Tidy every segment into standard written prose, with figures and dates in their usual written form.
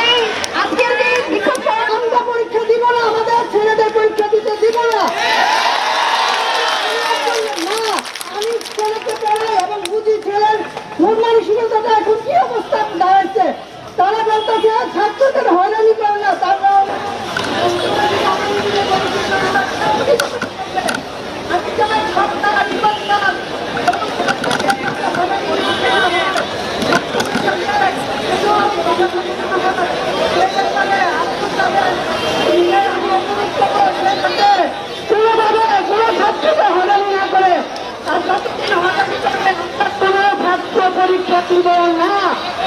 এই আজকের দিন বিক্ষোভ আমরা পরীক্ষা দিব না, আমাদের ছেলেদের পরীক্ষা দিতে দিব না। আমি ছেলেকে পড়াই এবং বুঝি ছেলের মন মানসিকতাটা এখন কি অবস্থা দাঁড়াচ্ছে। তারা বলতেছে ছাত্রদের হয়রানি করে না, তারা পরীক্ষা দিব না।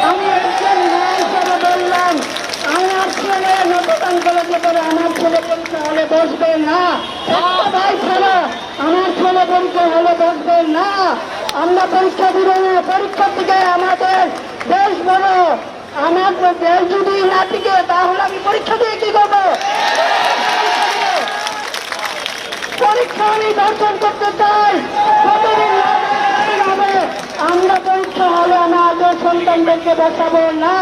আমি একজন মা হিসাবে বললাম, আমার ছেলে নতুন কলেজে পড়ে, আমার ছেলে পরীক্ষা হলে বসবে না। একটা ভাই ছাড়া আমার ছেলে পরীক্ষা হলে বসবে না। আমরা পরীক্ষা দিব না। পরীক্ষা থেকে আমাদের দেশ বড়, আমার দেশ যদি না টিকে তাহলে আমি পরীক্ষা দিয়ে কি করবো? পরীক্ষা আমি দর্শন করতে চাই। আমরা পরীক্ষা হলে আমাদের সন্তানদেরকে বসাবো না।